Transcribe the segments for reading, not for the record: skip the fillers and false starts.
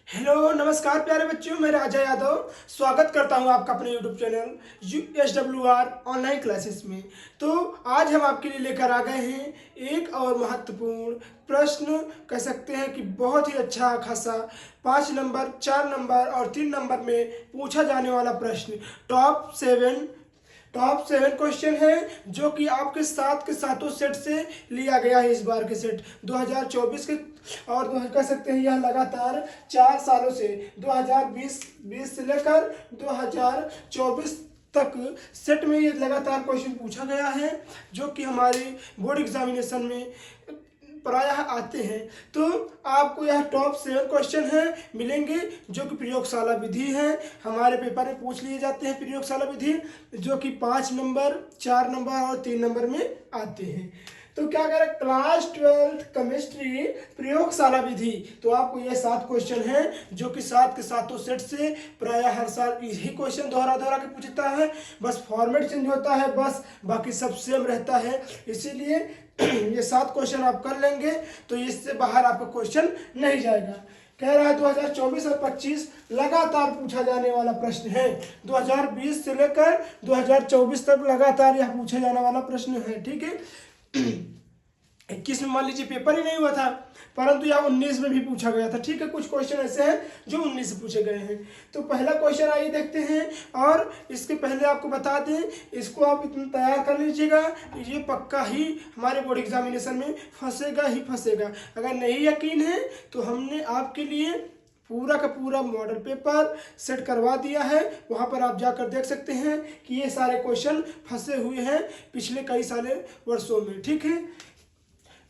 Hello नमस्कार प्यारे बच्चों, मैं राजा यादव स्वागत करता हूं आपका अपने YouTube channel SWR online classes में। तो आज हम आपके लिए लेकर आ गए हैं एक और महत्वपूर्ण प्रश्न, कह सकते हैं कि बहुत ही अच्छा खासा 5 नंबर, 4 नंबर और 3 नंबर में पूछा जाने वाला प्रश्न। टॉप 7 क्वेश्चन है जो कि आपके साथ के सातों सेट से लिया गया है। इस बार के सेट 2024 के और कह सकते हैं यह लगातार 4 सालों से 2020 से लेकर 2024 तक सेट में ये लगातार क्वेश्चन पूछा गया है जो कि हमारे बोर्ड एग्जामिनेशन में प्रायः आते हैं। तो आपको यह टॉप 7 क्वेश्चन है मिलेंगे जो कि प्रयोगशाला विधि है, हमारे पेपर में पूछ लिए जाते हैं। प्रयोगशाला विधि जो कि 5 नंबर, 4 नंबर और 3 नंबर में आते हैं। तो क्या करें, क्लास 12 केमिस्ट्री प्रयोगशाला विधि। तो आपको ये 7 क्वेश्चन हैं जो कि 7 के सातों सेट से प्रायः हर साल यही क्वेश्चन दोहरा के पूछता है, बस फॉर्मेट चेंज होता है, बस बाकी सब सेम रहता है। इसीलिए ये 7 क्वेश्चन आप कर लेंगे तो इससे बाहर आपका क्वेश्चन नहीं जाएगा। कह रहा है 2024 और 25 लगातार पूछा जाने वाला प्रश्न है। 2020 से लेकर 2024 तक लगातार यह पूछा जाने वाला प्रश्न है। ठीक है, 21 में मान लीजिए पेपर ही नहीं हुआ था, परंतु यह 19 में भी पूछा गया था। ठीक है, कुछ क्वेश्चन ऐसे हैं जो 19 से पूछे गए हैं। तो पहला क्वेश्चन आइए देखते हैं, और इसके पहले आपको बता दें, इसको आप इतना तैयार कर लीजिएगा, ये पक्का ही हमारे बोर्ड एग्जामिनेशन में फंसेगा ही फंसेगा। अगर नहीं यकीन है तो हमने आपके लिए पूरा का पूरा मॉडल पेपर सेट करवा दिया है, वहाँ पर आप जाकर देख सकते हैं कि ये सारे क्वेश्चन फंसे हुए हैं पिछले कई सारे वर्षों में। ठीक है,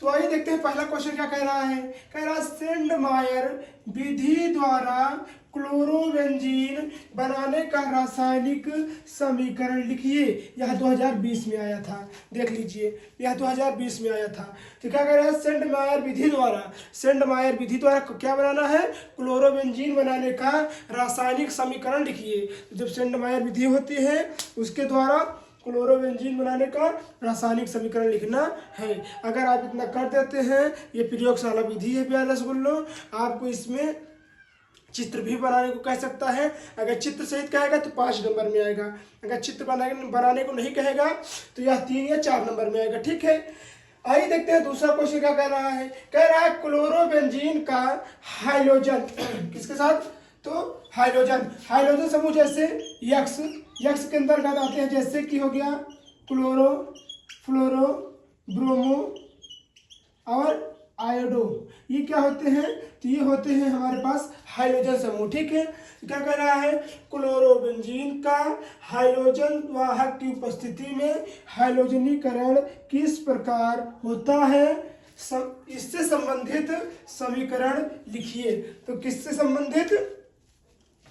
तो आइए देखते हैं पहला क्वेश्चन क्या कह रहा है। कह रहा है सेंडमायर विधि द्वारा क्लोरोबेंजीन बनाने का रासायनिक समीकरण लिखिए। यह 2020 में आया था, देख लीजिए, यह 2020 में आया था। तो क्या कह रहा है, सेंडमायर विधि द्वारा क्या बनाना है, क्लोरोबेंजीन बनाने का रासायनिक समीकरण लिखिए। जब सेंडमायर विधि होती है उसके द्वारा क्लोरोबेंजीन बनाने का रासायनिक समीकरण लिखना है। अगर आप इतना कर देते हैं, ये प्रयोगशाला विधि है प्यारे रसगुल्लो, आपको इसमें चित्र भी बनाने को कह सकता है। अगर चित्र सहित कहेगा तो 5 नंबर में आएगा, अगर चित्र बनाने को नहीं कहेगा तो यह 3 या 4 नंबर में आएगा। ठीक है, आइए देखते हैं दूसरा क्वेश्चन क्या कह रहा है। कह रहा है क्लोरोबेंजीन का हाइड्रोजन किसके साथ, तो हाइड्रोजन समूह जैसे यक्स के अंतर्गत आते हैं, जैसे कि हो गया क्लोरो, फ्लोरो, ब्रोमो और आयोडो। ये क्या होते हैं, तो ये होते हैं हमारे पास हाइड्रोजन समूह। ठीक है, क्या कह रहा है, क्लोरोबेंजीन का हाइड्रोजन वाहक की उपस्थिति में हाइड्रोजनीकरण किस प्रकार होता है, इससे संबंधित समीकरण लिखिए। तो किससे संबंधित,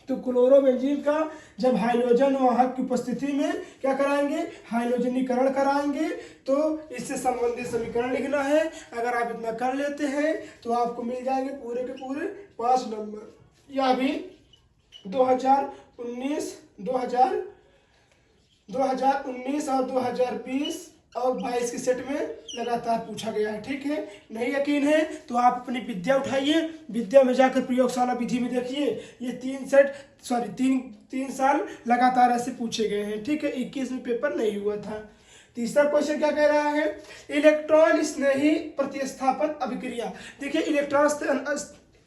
तो क्लोरोबेंजीन का जब हाइड्रोजन वाहक की उपस्थिति में क्या कराएंगे, हाइड्रोजनीकरण कराएंगे, तो इससे संबंधित समीकरण लिखना है। अगर आप इतना कर लेते हैं तो आपको मिल जाएंगे पूरे के पूरे 5 नंबर। यह भी 2019 और 2020 और 22 के सेट में लगातार पूछा गया है। ठीक है, नहीं यकीन है तो आप अपनी विद्या उठाइए, विद्या में जाकर प्रयोगशाला विधि में देखिए, ये 3 साल लगातार ऐसे पूछे गए हैं। ठीक है, 21 में पेपर नहीं हुआ था। तीसरा क्वेश्चन क्या कह रहा है, इलेक्ट्रॉन स्नेही प्रतिस्थापन अभिक्रिया। देखिए, इलेक्ट्रॉन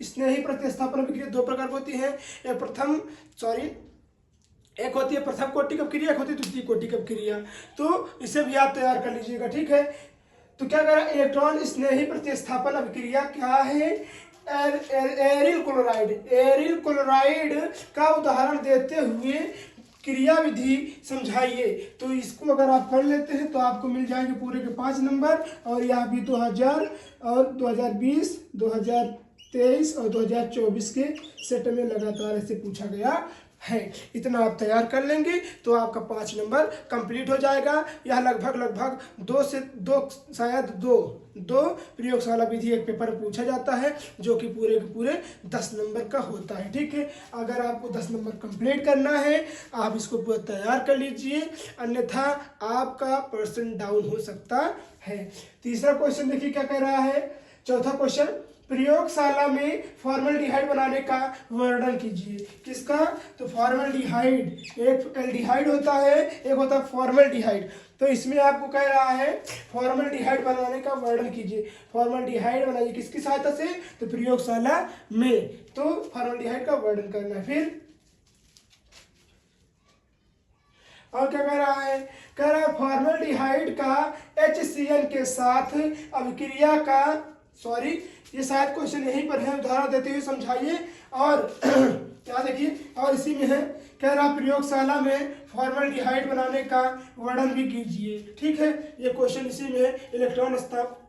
स्नेही प्रतिस्थापन अभिक्रिया 2 प्रकार की होती है। एक होती है प्रथम कोटि की अभिक्रिया, एक होती है द्वितीय कोटि की अभिक्रिया। तो इसे भी आप तैयार कर लीजिएगा। ठीक है, तो क्या कह रहा है, इलेक्ट्रॉन स्नेही प्रतिस्थापन अभिक्रिया क्या है, एरिल क्लोराइड का उदाहरण देते हुए क्रिया विधि समझाइए। तो इसको अगर आप कर लेते हैं तो आपको मिल जाएंगे पूरे के 5 नंबर, और यहाँ भी 2000 और 2020, 2023 और 2024 के सेट में लगातार ऐसे पूछा गया है। इतना आप तैयार कर लेंगे तो आपका 5 नंबर कंप्लीट हो जाएगा। यह लगभग 2 प्रयोगशाला विधि एक पेपर पूछा जाता है जो कि पूरे के पूरे 10 नंबर का होता है। ठीक है, अगर आपको 10 नंबर कंप्लीट करना है आप इसको पूरा तैयार कर लीजिए, अन्यथा आपका परसेंट डाउन हो सकता है। तीसरा क्वेश्चन देखिए क्या कह रहा है। चौथा क्वेश्चन, प्रयोगशाला में फॉर्मल्डिहाइड बनाने का वर्णन कीजिए। किसका? तो फॉर्मल्डिहाइड, एक एल्डिहाइड होता है, एक होता है फॉर्मल्डिहाइड। तो इसमें आपको कह रहा है फॉर्मल्डिहाइड बनाने का वर्णन कीजिए। फॉर्मल्डिहाइड बनाइए किसकी सहायता से? तो प्रयोगशाला में। तो फॉर्मल्डिहाइड का वर्णन करना है। फिर और क्या कह रहा है? कह रहा है फॉर्मल्डिहाइड का HCl के साथ अभिक्रिया का, सॉरी ये शायद क्वेश्चन यहीं पर है, उदाहरण देते हुए समझाइए। और क्या देखिए, और इसी में है, कह रहा प्रयोगशाला में फॉर्मल्डिहाइड बनाने का वर्णन भी कीजिए। ठीक है, ये क्वेश्चन इसी में है। इलेक्ट्रॉन स्तर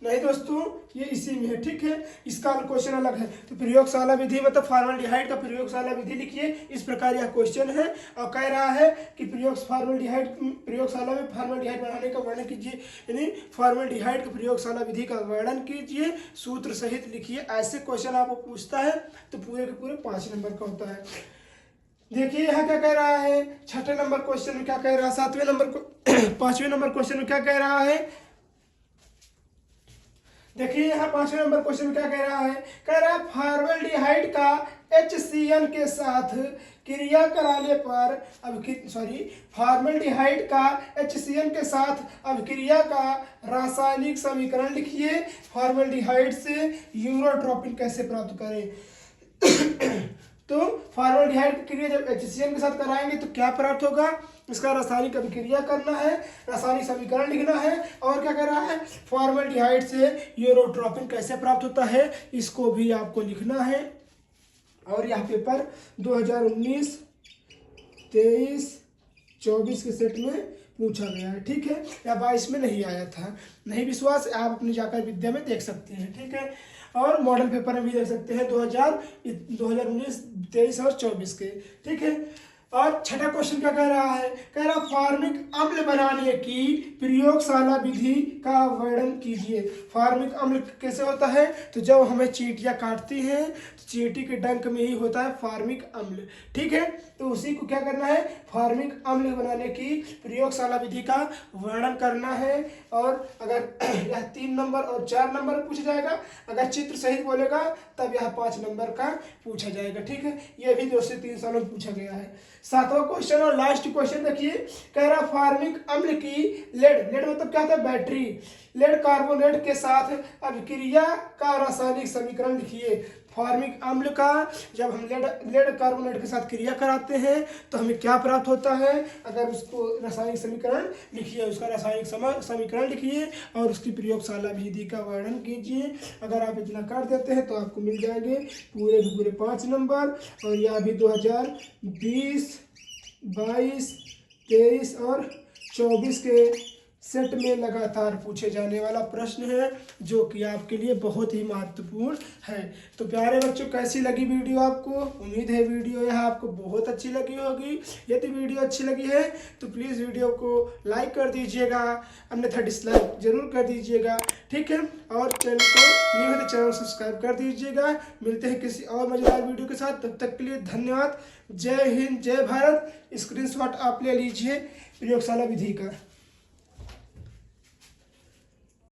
नहीं दोस्तों, ये इसी में है। ठीक है, इसका क्वेश्चन अलग है। तो प्रयोगशाला विधि मतलब फॉर्मल्डिहाइड का प्रयोगशाला विधि लिखिए। इस प्रकार यह क्वेश्चन है और कह रहा है कि फॉर्मल्डिहाइड प्रयोगशाला में फॉर्मल्डिहाइड बनाने का वर्णन कीजिए, यानी फॉर्मल्डिहाइड की प्रयोगशाला विधि का वर्णन कीजिए, सूत्र सहित लिखिए। ऐसे क्वेश्चन आपको पूछता है तो पूरे के पूरे 5 नंबर का होता है। देखिए यहाँ क्या कह रहा है, 6ठे नंबर क्वेश्चन में क्या कह रहा है, 7वें नंबर को 5वें नंबर क्वेश्चन में क्या कह रहा है। देखिए यहाँ 5वें नंबर क्वेश्चन में क्या कह रहा है। कह रहा है फॉर्मल्डिहाइड का HCl के साथ क्रिया कराने पर फॉर्मल्डिहाइड का HCl के साथ अभिक्रिया का रासायनिक समीकरण लिखिए। फॉर्मल्डिहाइड से यूरोट्रोपिन कैसे प्राप्त करें। तो फॉर्मल्डिहाइड की क्रिया जब HCl के साथ कराएंगे तो क्या प्राप्त होगा, इसका रासायनिक अभिक्रिया करना है, रासायनिक समीकरण लिखना है। और क्या कर रहा है, फॉर्मल्डिहाइड से यूरोट्रोपिन कैसे प्राप्त होता है, इसको भी आपको लिखना है। और यह पेपर 2019, 23, 24 के सेट में पूछा गया है। ठीक है, या 22 में नहीं आया था। नहीं विश्वास, आप अपनी जाकर विद्या में देख सकते हैं। ठीक है, और मॉडल पेपर में भी देख सकते हैं 2019, 23 और 24 के। ठीक है, और 6ठा क्वेश्चन क्या कह रहा है। कह रहा फॉर्मिक अम्ल बनाने की प्रयोगशाला विधि का वर्णन कीजिए। फॉर्मिक अम्ल कैसे होता है, तो जब हमें चींटियां काटती हैं तो चींटी के डंक में ही होता है फॉर्मिक अम्ल। ठीक है, तो उसी को क्या करना है, फॉर्मिक अम्ल बनाने की प्रयोगशाला विधि का वर्णन करना है। और अगर यह 3 नंबर और 4 नंबर पूछा जाएगा, अगर चित्र सहित बोलेगा तब यह 5 नंबर का पूछा जाएगा। ठीक है, यह भी 2 से 3 सालों में पूछा गया है। 7वां क्वेश्चन और लास्ट क्वेश्चन देखिए। कह रहा फॉर्मिक अम्ल की लेड मतलब क्या होता है, बैटरी, लेड कार्बोनेट के साथ अभिक्रिया का रासायनिक समीकरण लिखिए। फॉर्मिक अम्ल का जब हम लेड कार्बोनेट के साथ क्रिया कराते हैं तो हमें क्या प्राप्त होता है, अगर उसको रासायनिक समीकरण लिखिए, उसका रासायनिक समीकरण लिखिए और उसकी प्रयोगशाला विधि का वर्णन कीजिए। अगर आप इतना कर देते हैं तो आपको मिल जाएंगे पूरे के पूरे 5 नंबर। और यह भी 2020, 22, 23 और 24 के सेट में लगातार पूछे जाने वाला प्रश्न है, जो कि आपके लिए बहुत ही महत्वपूर्ण है। तो प्यारे बच्चों, कैसी लगी वीडियो आपको? उम्मीद है वीडियो यह आपको बहुत अच्छी लगी होगी। यदि वीडियो अच्छी लगी है तो प्लीज़ वीडियो को लाइक कर दीजिएगा, अन्यथा डिसलाइक जरूर कर दीजिएगा। ठीक है, और चैनल को न्यू है तो चैनल सब्सक्राइब कर दीजिएगा। मिलते हैं किसी और मजेदार वीडियो के साथ, तब तक के लिए धन्यवाद। जय हिंद, जय भारत। स्क्रीनशॉट आप ले लीजिए प्रयोगशाला विधि का।